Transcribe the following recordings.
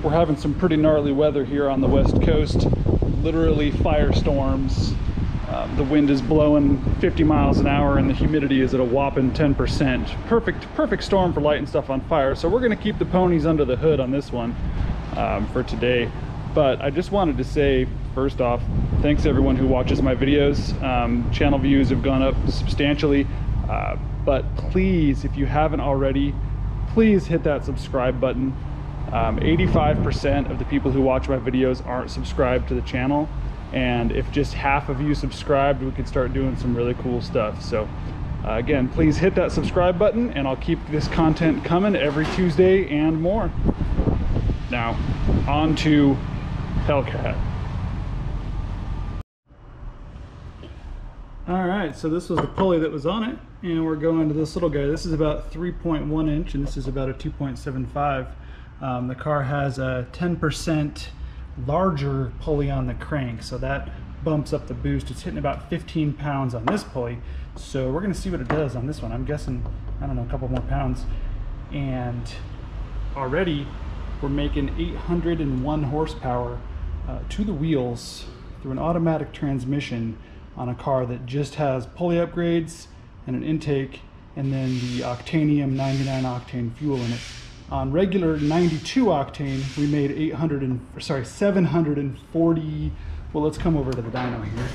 we're having some pretty gnarly weather here on the West Coast, literally firestorms. The wind is blowing 50 miles an hour and the humidity is at a whopping 10%. Perfect storm for lighting stuff on fire. So we're gonna keep the ponies under the hood on this one for today. But I just wanted to say, first off, thanks to everyone who watches my videos. Channel views have gone up substantially. But please, if you haven't already, please hit that subscribe button. 85% of the people who watch my videos aren't subscribed to the channel. And if just half of you subscribed, we could start doing some really cool stuff. So again, please hit that subscribe button and I'll keep this content coming every Tuesday and more. Now, on to Hellcat. All right, so this was the pulley that was on it, and we're going to this little guy. This is about 3.1 inch, and this is about a 2.75. The car has a 10% larger pulley on the crank, so that bumps up the boost. It's hitting about 15 pounds on this pulley, so we're gonna see what it does on this one. I'm guessing, I don't know, a couple more pounds. And already we're making 801 horsepower to the wheels through an automatic transmission on a car that just has pulley upgrades and an intake and then the Octanium 99 octane fuel in it. On regular 92 octane, we made 740, well, let's come over to the dyno here.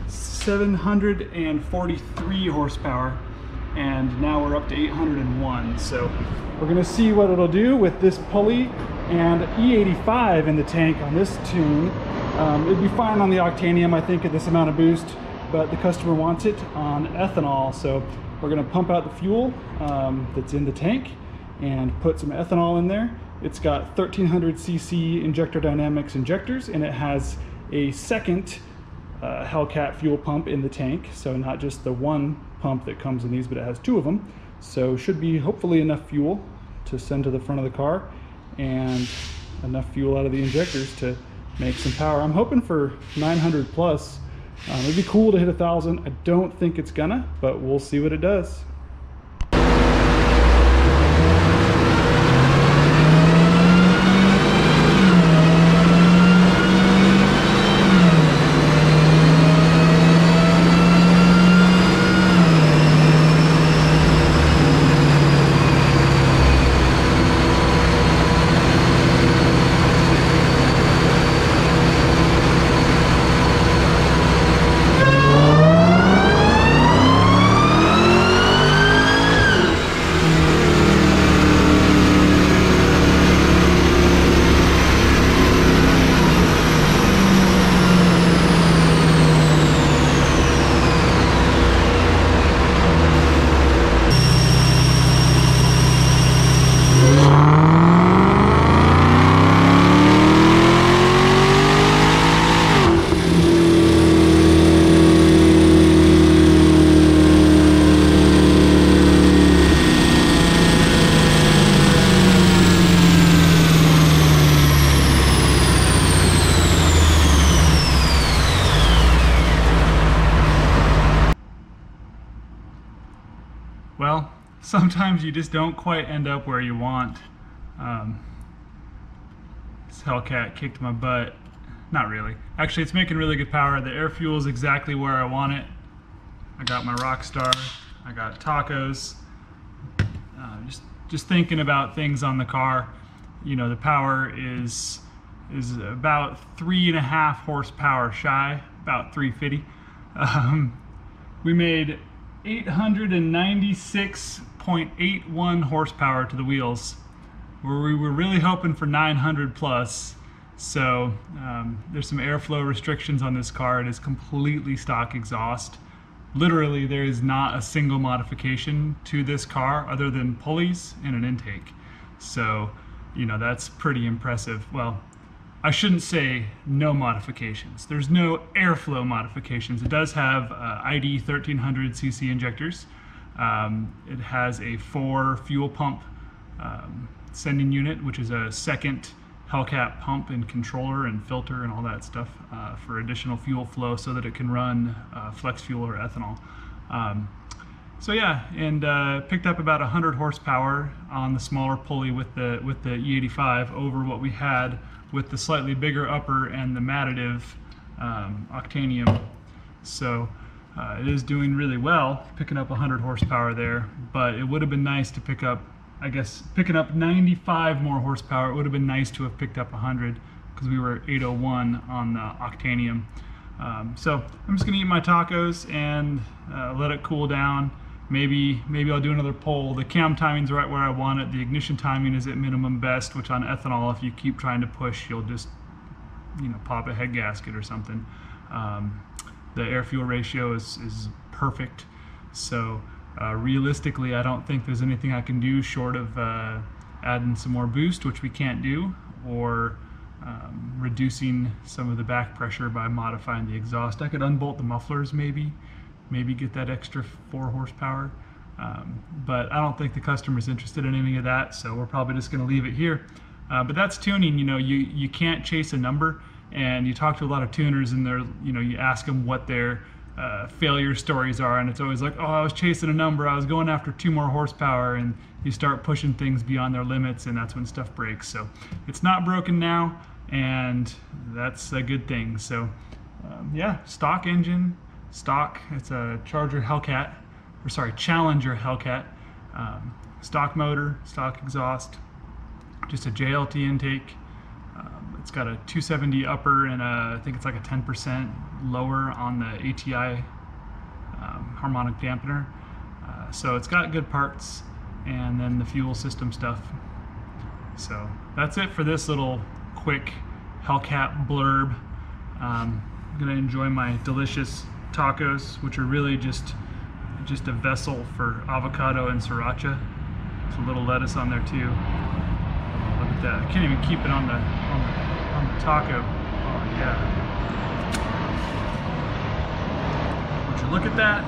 743 horsepower, and now we're up to 801. So we're gonna see what it'll do with this pulley and E85 in the tank on this tune. It'd be fine on the Octanium, I think, at this amount of boost, but the customer wants it on ethanol. So we're gonna pump out the fuel that's in the tank and put some ethanol in there. It's got 1300 cc injector dynamics injectors, and it has a second Hellcat fuel pump in the tank. So not just the one pump that comes in these, but it has two of them. So should be hopefully enough fuel to send to the front of the car and enough fuel out of the injectors to make some power. I'm hoping for 900 plus. It'd be cool to hit 1,000. I don't think it's gonna, but we'll see what it does. Well, sometimes you just don't quite end up where you want. This Hellcat kicked my butt. Not really. Actually, it's making really good power. The air fuel is exactly where I want it. I got my Rockstar. I got tacos. Just thinking about things on the car. You know, the power is about 3.5 horsepower shy, about 350. We made 896.81 horsepower to the wheels, where we were really hoping for 900 plus. So there's some airflow restrictions on this car. It is completely stock exhaust. Literally, there is not a single modification to this car other than pulleys and an intake. So, you know, that's pretty impressive. Well, I shouldn't say no modifications. There's no airflow modifications. It does have ID 1300 cc injectors. It has a 4 fuel pump sending unit, which is a second Hellcat pump and controller and filter and all that stuff for additional fuel flow so that it can run flex fuel or ethanol. So yeah, and picked up about 100 horsepower on the smaller pulley with the E85 over what we had with the slightly bigger upper and the matadtive Octanium. So it is doing really well, picking up 100 horsepower there, but it would have been nice to pick up, I guess, picking up 95 more horsepower. It would have been nice to have picked up 100 because we were 801 on the Octanium. So I'm just gonna eat my tacos and let it cool down. Maybe I'll do another poll. The cam timing's right where I want it. The ignition timing is at minimum best, which on ethanol, if you keep trying to push, you'll just, you know, pop a head gasket or something. The air-fuel ratio is perfect. So realistically, I don't think there's anything I can do short of adding some more boost, which we can't do, or reducing some of the back pressure by modifying the exhaust. I could unbolt the mufflers maybe get that extra 4 horsepower, but I don't think the customer's interested in any of that, so we're probably just going to leave it here. But that's tuning. You know, you can't chase a number, and you talk to a lot of tuners and they're, you know, you ask them what their failure stories are, and it's always like, oh, I was chasing a number, I was going after 2 more horsepower, and you start pushing things beyond their limits, and that's when stuff breaks. So it's not broken now, and that's a good thing. So yeah, stock engine, stock, it's a Challenger Hellcat, stock motor, stock exhaust, just a JLT intake. It's got a 270 upper and I think it's like a 10% lower on the ATI harmonic dampener. So it's got good parts, and then the fuel system stuff. So that's it for this little quick Hellcat blurb. I'm gonna enjoy my delicious tacos, which are really just a vessel for avocado and sriracha. There's a little lettuce on there too. Oh, look at that! I can't even keep it on the taco. Oh yeah! Would you look at that?